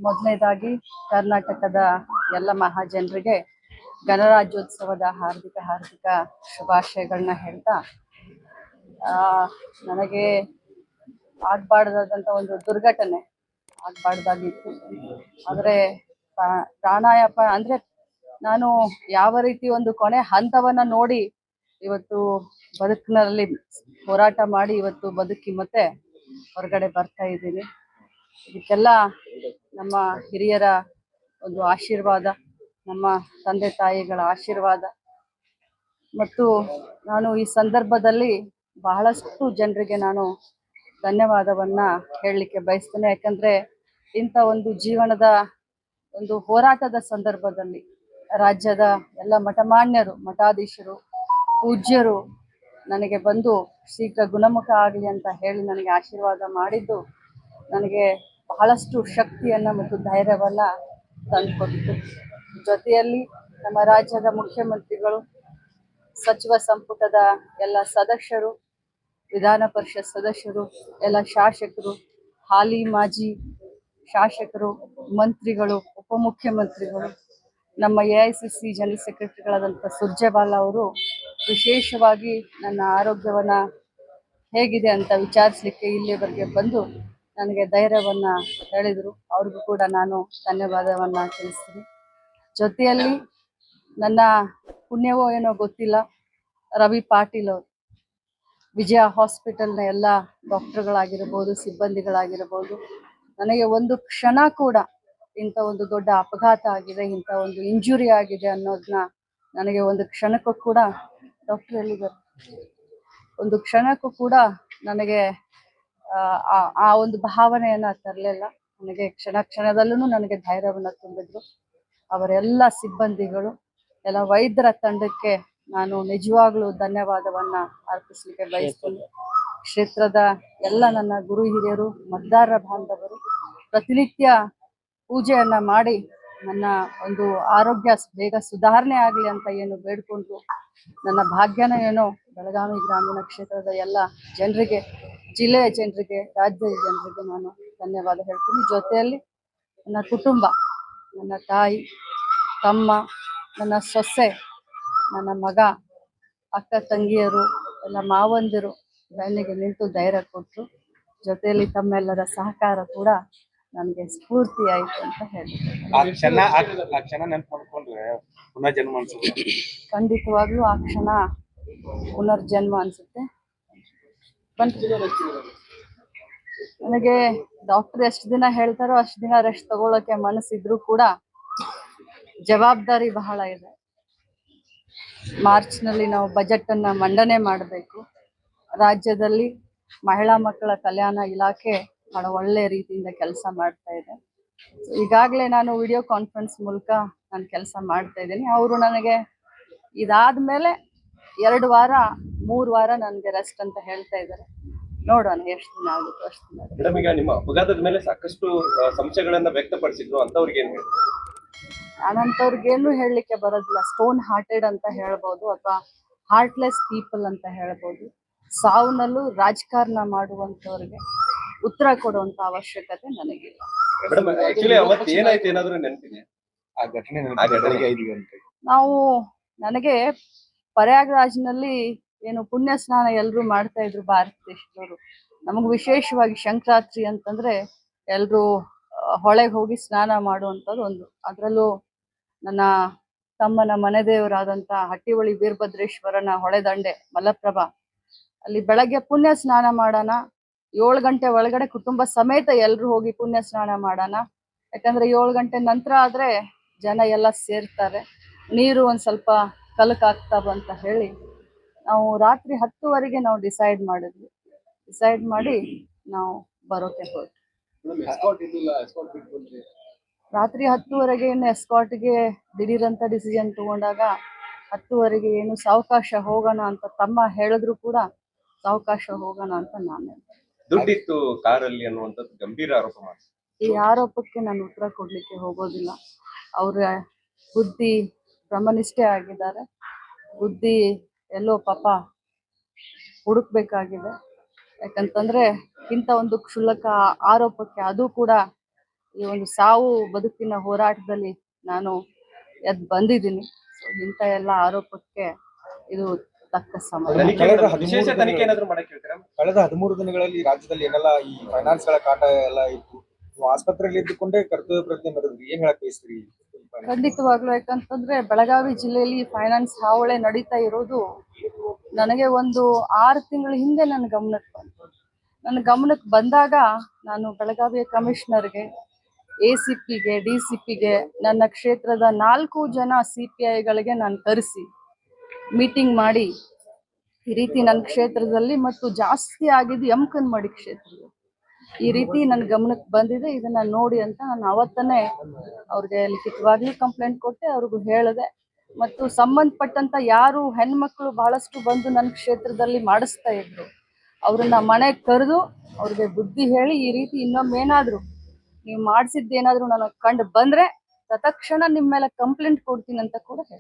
ಮೊದಲನೇದಾಗಿ ಕರ್ನಾಟಕದ ಎಲ್ಲ ಮಹಾಜನರಿಗೆ ಗಣರಾಜ್ಯೋತ್ಸವದ ಹಾರ್ದಿಕ ಶುಭಾಶಯಗಳನ್ನ ಹೇಳ್ತಾ, ನನಗೆ ಆಗಬಾರ್ದಾದಂಥ ಒಂದು ದುರ್ಘಟನೆ ಆಗಬಾರ್ದಾಗಿತ್ತು. ಆದರೆ ಪ್ರಾಣಾಯಾಮ ಅಂದರೆ ನಾನು ಯಾವ ರೀತಿ ಒಂದು ಕೊನೆ ಹಂತವನ್ನು ನೋಡಿ ಇವತ್ತು ಬದುಕಿನಲ್ಲಿ ಹೋರಾಟ ಮಾಡಿ ಇವತ್ತು ಬದುಕಿ ಮತ್ತೆ ಹೊರಗಡೆ ಬರ್ತಾ ಇದ್ದೀನಿ. ಇದಕ್ಕೆಲ್ಲ ನಮ್ಮ ಹಿರಿಯರ ಒಂದು ಆಶೀರ್ವಾದ, ನಮ್ಮ ತಂದೆ ತಾಯಿಗಳ ಆಶೀರ್ವಾದ, ಮತ್ತು ನಾನು ಈ ಸಂದರ್ಭದಲ್ಲಿ ಬಹಳಷ್ಟು ಜನರಿಗೆ ನಾನು ಧನ್ಯವಾದವನ್ನ ಹೇಳಲಿಕ್ಕೆ ಬಯಸ್ತೇನೆ. ಯಾಕಂದ್ರೆ ಇಂಥ ಒಂದು ಜೀವನದ ಒಂದು ಹೋರಾಟದ ಸಂದರ್ಭದಲ್ಲಿ ರಾಜ್ಯದ ಎಲ್ಲ ಮಠಮಾನ್ಯರು, ಮಠಾಧೀಶರು, ಪೂಜ್ಯರು ನನಗೆ ಬಂದು ಶೀಘ್ರ ಗುಣಮುಖ ಆಗಲಿ ಅಂತ ಹೇಳಿ ನನಗೆ ಆಶೀರ್ವಾದ ಮಾಡಿದ್ದು ನನಗೆ ಬಹಳಷ್ಟು ಶಕ್ತಿಯನ್ನು ಮತ್ತು ಧೈರ್ಯವನ್ನು ತಂದುಕೊಟ್ಟಿತು. ಜೊತೆಯಲ್ಲಿ ನಮ್ಮ ರಾಜ್ಯದ ಮುಖ್ಯಮಂತ್ರಿಗಳು, ಸಚಿವ ಸಂಪುಟದ ಎಲ್ಲ ಸದಸ್ಯರು, ವಿಧಾನ ಪರಿಷತ್ ಸದಸ್ಯರು, ಎಲ್ಲ ಶಾಸಕರು, ಹಾಲಿ ಮಾಜಿ ಶಾಸಕರು, ಮಂತ್ರಿಗಳು, ಉಪಮುಖ್ಯಮಂತ್ರಿಗಳು, ನಮ್ಮ AICC ಜನರಲ್ ಸೆಕ್ರೆಟರಿಗಳಾದಂಥ ಸುರ್ಜೇವಾಲಾ ಅವರು ವಿಶೇಷವಾಗಿ ನನ್ನ ಆರೋಗ್ಯವನ್ನು ಹೇಗಿದೆ ಅಂತ ವಿಚಾರಿಸಲಿಕ್ಕೆ ಇಲ್ಲಿವರೆಗೆ ಬಂದು ನನಗೆ ಧೈರ್ಯವನ್ನು ಹೇಳಿದರು. ಅವ್ರಿಗೂ ಕೂಡ ನಾನು ಧನ್ಯವಾದವನ್ನು ತಿಳಿಸ್ತೀನಿ. ಜೊತೆಯಲ್ಲಿ ನನ್ನ ಪುಣ್ಯವೋ ಏನೋ ಗೊತ್ತಿಲ್ಲ, ರವಿ ಪಾಟೀಲ್ ಅವರು, ವಿಜಯ ಹಾಸ್ಪಿಟಲ್ನ ಎಲ್ಲ ಡಾಕ್ಟರ್ಗಳಾಗಿರ್ಬೋದು, ಸಿಬ್ಬಂದಿಗಳಾಗಿರ್ಬೋದು, ನನಗೆ ಒಂದು ಕ್ಷಣ ಕೂಡ ಇಂಥ ಒಂದು ದೊಡ್ಡ ಅಪಘಾತ ಆಗಿದೆ, ಇಂಥ ಒಂದು ಇಂಜುರಿ ಆಗಿದೆ ಅನ್ನೋದನ್ನ ನನಗೆ ಒಂದು ಕ್ಷಣಕ್ಕೂ ಕೂಡ ಡಾಕ್ಟರ್ ಎಲ್ಲಿದ್ದಾರೆ, ಒಂದು ಕ್ಷಣಕ್ಕೂ ಕೂಡ ನನಗೆ ಆ ಒಂದು ಭಾವನೆಯನ್ನು ತರಲಿಲ್ಲ. ನನಗೆ ಕ್ಷಣದಲ್ಲೂ ನನಗೆ ಧೈರ್ಯವನ್ನು ತುಂಬಿದ್ರು. ಅವರೆಲ್ಲ ಸಿಬ್ಬಂದಿಗಳು, ಎಲ್ಲ ವೈದ್ಯರ ತಂಡಕ್ಕೆ ನಾನು ನಿಜವಾಗ್ಲೂ ಧನ್ಯವಾದವನ್ನು ಅರ್ಪಿಸಲಿಕ್ಕೆ ಬಯಸ್ತೀನಿ. ಕ್ಷೇತ್ರದ ಎಲ್ಲ ನನ್ನ ಗುರು ಹಿರಿಯರು, ಮತದಾರರ ಬಾಂಧವರು ಪ್ರತಿನಿತ್ಯ ಪೂಜೆಯನ್ನು ಮಾಡಿ ನನ್ನ ಒಂದು ಆರೋಗ್ಯ ಬೇಗ ಸುಧಾರಣೆ ಆಗಲಿ ಅಂತ ಏನು ಬೇಡ್ಕೊಂಡ್ರು, ನನ್ನ ಭಾಗ್ಯನ ಏನೋ ಬೆಳಗಾವಿ ಗ್ರಾಮೀಣ ಕ್ಷೇತ್ರದ ಎಲ್ಲ ಜನರಿಗೆ, ಜಿಲ್ಲೆಯ ಜನರಿಗೆ, ರಾಜ್ಯದ ಜನರಿಗೆ ನಾನು ಧನ್ಯವಾದ ಹೇಳ್ತೀನಿ. ಜೊತೆಯಲ್ಲಿ ನನ್ನ ಕುಟುಂಬ, ನನ್ನ ತಾಯಿ, ತಮ್ಮ, ನನ್ನ ಸೊಸೆ, ನನ್ನ ಮಗ, ಅಕ್ಕ ತಂಗಿಯರು, ಎಲ್ಲ ಮಾವಂದಿರು ಬೆನ್ನಿಗೆ ನಿಂತು ಧೈರ್ಯ ಕೊಟ್ಟರು. ಜೊತೆಯಲ್ಲಿ ತಮ್ಮೆಲ್ಲರ ಸಹಕಾರ ಕೂಡ ನನಗೆ ಸ್ಫೂರ್ತಿ ಆಯಿತು ಅಂತ ಹೇಳ್ತೀನಿ. ಖಂಡಿತವಾಗ್ಲೂ ಆ ಕ್ಷಣ ಪುನರ್ಜನ್ಮ ಅನ್ಸುತ್ತೆ. ನನಗೆ ಡಾಕ್ಟರ್ ಎಷ್ಟು ದಿನ ಹೇಳ್ತಾರೋ ಅಷ್ಟು ದಿನ ರೆಸ್ಟ್ ತಗೊಳ್ಳೋಕೆ ಮನಸ್ಸಿದ್ರು ಕೂಡ ಜವಾಬ್ದಾರಿ ಬಹಳ ಇದೆ. ಮಾರ್ಚ್ನಲ್ಲಿ ನಾವು ಬಜೆಟನ್ನು ಮಂಡನೆ ಮಾಡಬೇಕು. ರಾಜ್ಯದಲ್ಲಿ ಮಹಿಳಾ ಮಕ್ಕಳ ಕಲ್ಯಾಣ ಇಲಾಖೆ ಬಹಳ ಒಳ್ಳೆ ರೀತಿಯಿಂದ ಕೆಲಸ ಮಾಡ್ತಾ ಇದೆ. ಈಗಾಗಲೇ ನಾನು ವಿಡಿಯೋ ಕಾನ್ಫರೆನ್ಸ್ ಮೂಲಕ ನಾನು ಕೆಲಸ ಮಾಡ್ತಾ ಇದ್ದೀನಿ. ಅವರು ನನಗೆ ಇದಾದ್ಮೇಲೆ 2 ವಾರ 3 ವಾರ ನನಗೆ ರೆಸ್ಟ್ ಅಂತ ಹೇಳ್ತಾ ಇದ್ದಾರೆ. ನೋಡೋಣ ಎಷ್ಟು ದಿನ ಆಗುತ್ತೋ ಅಷ್ಟು ದಿನ. ಮೇಡಮ್, ಈಗ ನಿಮ್ಮ ಅಪಘಾತದ ಮೇಲೆ ಸಾಕಷ್ಟು ಸಂಶಯಗಳನ್ನ ವ್ಯಕ್ತಪಡಿಸಿದ್ರು, ಅಂತವ್ರಿಗೆ ಏನು ಹೇಳ್ತಾರೆ? ನಾನಂತವ್ರಿಗೇನು ಹೇಳಲಿಕ್ಕೆ ಬರೋದಿಲ್ಲ. ಸ್ಟೋನ್ ಹಾರ್ಟೆಡ್ ಅಂತ ಹೇಳ್ಬೋದು, ಅಥವಾ ಹಾರ್ಟ್ಲೆಸ್ ಪೀಪಲ್ ಅಂತ ಹೇಳ್ಬೋದು. ಸಾವುನಲ್ಲೂ ರಾಜಕಾರಣ ಮಾಡುವಂಥವ್ರಿಗೆ ಉತ್ತರ ಕೊಡುವಂತ ಅವಶ್ಯಕತೆ ನನಗಿಲ್ಲ. ನಾವು ನನಗೆ ಪ್ರಯಾಗ್ರಾಜ್ನಲ್ಲಿ ಏನು ಪುಣ್ಯ ಸ್ನಾನ ಎಲ್ಲರೂ ಮಾಡ್ತಾ ಇದ್ರು ಭಾರತ ದೇಶದವರು. ನಮಗೆ ವಿಶೇಷವಾಗಿ ಸಂಕ್ರಾಂತಿ ಅಂತಂದ್ರೆ ಎಲ್ಲರೂ ಹೊಳೆಗೆ ಹೋಗಿ ಸ್ನಾನ ಮಾಡುವಂಥದ್ದು ಒಂದು. ಅದರಲ್ಲೂ ನನ್ನ ತಮ್ಮನ ಮನೆ ದೇವರಾದಂಥ ಹಟ್ಟಿಹೊಳಿ ವೀರಭದ್ರೇಶ್ವರನ ಹೊಳೆದಂಡೆ ಮಲಪ್ರಭಾ, ಅಲ್ಲಿ ಬೆಳಗ್ಗೆ ಪುಣ್ಯ ಸ್ನಾನ ಮಾಡೋಣ. 7 ಗಂಟೆ ಒಳಗಡೆ ಕುಟುಂಬ ಸಮೇತ ಎಲ್ಲರೂ ಹೋಗಿ ಪುಣ್ಯ ಸ್ನಾನ ಮಾಡೋಣ. ಯಾಕಂದ್ರೆ 7 ಗಂಟೆ ನಂತರ ಆದ್ರೆ ಜನ ಎಲ್ಲ ಸೇರ್ತಾರೆ, ನೀರು ಒಂದ್ ಸ್ವಲ್ಪ ಕಲಕಾಗ್ತಾವ ಅಂತ ಹೇಳಿ ನಾವು ರಾತ್ರಿ 10ವರೆಗೆ ನಾವು ಡಿಸೈಡ್ ಮಾಡಿ ನಾವು ಬರೋಕೆ ಹೋದ್ವಿ. ರಾತ್ರಿ 10ವರೆಗೆ ಏನು ಎಸ್ಕಾಟ್ಗೆ ದಿಢೀರಂತ ಡಿಸಿಷನ್ ತಗೊಂಡಾಗ 10ವರೆಗೆ ಏನು ಸಾವಕಾಶ ಹೋಗೋಣ ಅಂತ ತಮ್ಮ ಹೇಳಿದ್ರು ಕೂಡ ಸಾವಕಾಶ ಹೋಗೋಣ ಅಂತ ನಾನು ದುಡ್ಡಿತ್ತು ಕಾರಲ್ಲಿ ಅನ್ನುವಂಥದ್ದು ಗಂಭೀರ ಆರೋಪ ಮಾಡಿ, ಈ ಆರೋಪಕ್ಕೆ ನಾನು ಉತ್ತರ ಕೊಡ್ಲಿಕ್ಕೆ ಹೋಗೋದಿಲ್ಲ. ಅವ್ರ ಬುದ್ಧಿ ಬ್ರಹ್ಮನಿಷ್ಠೆ ಆಗಿದ್ದಾರೆ. ಬುದ್ಧಿ ಎಲ್ಲೋ ಪಾಪ ಹುಡುಕ್ಬೇಕಾಗಿದೆ. ಯಾಕಂತಂದ್ರೆ ಇಂಥ ಒಂದು ಕ್ಷುಲ್ಲಕ ಆರೋಪಕ್ಕೆ, ಅದು ಕೂಡ ಈ ಒಂದು ಸಾವು ಬದುಕಿನ ಹೋರಾಟದಲ್ಲಿ ನಾನು ಎದ್ದು ಬಂದಿದ್ದೀನಿ. ಸೊ ಇಂಥ ಎಲ್ಲ ಆರೋಪಕ್ಕೆ ಇದು ತಕ್ಕ ಸಮಯ. ವಿಶೇಷ ತನಿಖೆ ಏನಾದ್ರು ಮಾಡಕ್ ಹೇಳ್ತೀರಾ? ಕಳೆದ 13 ದಿನಗಳಲ್ಲಿ ರಾಜ್ಯದಲ್ಲಿ ಏನೆಲ್ಲ ಈ ಫೈನಾನ್ಸ್ ಗಳ ಕಾಟ ಎಲ್ಲ ಇತ್ತು, ನೀವು ಆಸ್ಪತ್ರೆಯಲ್ಲಿ ಇದ್ದುಕೊಂಡೇ ಕರ್ತವ್ಯ ಪ್ರಜ್ಞೆ ಮೆರೆದ್ರಿ, ಏನ್ ಹೇಳಕ್ ಬಯಸ್ತೀರಿ? ಖಂಡಿತವಾಗ್ಲೂ, ಯಾಕಂತಂದ್ರೆ ಬೆಳಗಾವಿ ಜಿಲ್ಲೆಯಲ್ಲಿ ಫೈನಾನ್ಸ್ ಹಾವಳಿ ನಡೀತಾ ಇರೋದು ನನಗೆ ಒಂದು 6 ತಿಂಗಳ ಹಿಂದೆ ನನ್ನ ಗಮನಕ್ಕೆ ಬಂತು. ನನ್ನ ಗಮನಕ್ಕೆ ಬಂದಾಗ ನಾನು ಬೆಳಗಾವಿಯ ಕಮಿಷನರ್ಗೆ, ACPಗೆ, DCPಗೆ, ನನ್ನ ಕ್ಷೇತ್ರದ 4 ಜನ CPIಗಳಿಗೆ ನಾನು ಕರೆಸಿ ಮೀಟಿಂಗ್ ಮಾಡಿ ಈ ರೀತಿ ನನ್ನ ಕ್ಷೇತ್ರದಲ್ಲಿ ಮತ್ತು ಜಾಸ್ತಿ ಆಗಿದ್ದು ಯಮಕನಮಡಿ ಕ್ಷೇತ್ರದಲ್ಲಿ ಈ ರೀತಿ ನನ್ನ ಗಮನಕ್ಕೆ ಬಂದಿದೆ, ಇದನ್ನ ನೋಡಿ ಅಂತ ನಾನು ಅವತ್ತನೇ ಅವ್ರಿಗೆ ಲಿಖಿತವಾಗ್ಲೂ ಕಂಪ್ಲೇಂಟ್ ಕೊಟ್ಟೆ, ಅವ್ರಿಗೂ ಹೇಳಿದೆ. ಮತ್ತು ಸಂಬಂಧಪಟ್ಟಂತ ಯಾರು ಹೆಣ್ಮಕ್ಳು ಬಹಳಷ್ಟು ಬಂದು ನನ್ನ ಕ್ಷೇತ್ರದಲ್ಲಿ ಮಾಡಿಸ್ತಾ ಇದ್ರು ಅವ್ರನ್ನ ಮನೆಗೆ ಕರೆದು ಅವ್ರಿಗೆ ಬುದ್ಧಿ ಹೇಳಿ, ಈ ರೀತಿ ಇನ್ನೊಮ್ಮೆ ಏನಾದ್ರು ನೀವು ಮಾಡಿಸಿದ್ದೇನಾದ್ರೂ ನನಗೆ ಕಂಡು ಬಂದ್ರೆ ತತ್ಕ್ಷಣ ನಿಮ್ಮ ಮೇಲೆ ಕಂಪ್ಲೇಂಟ್ ಕೊಡ್ತೀನಿ ಅಂತ ಕೂಡ ಹೇಳಿ.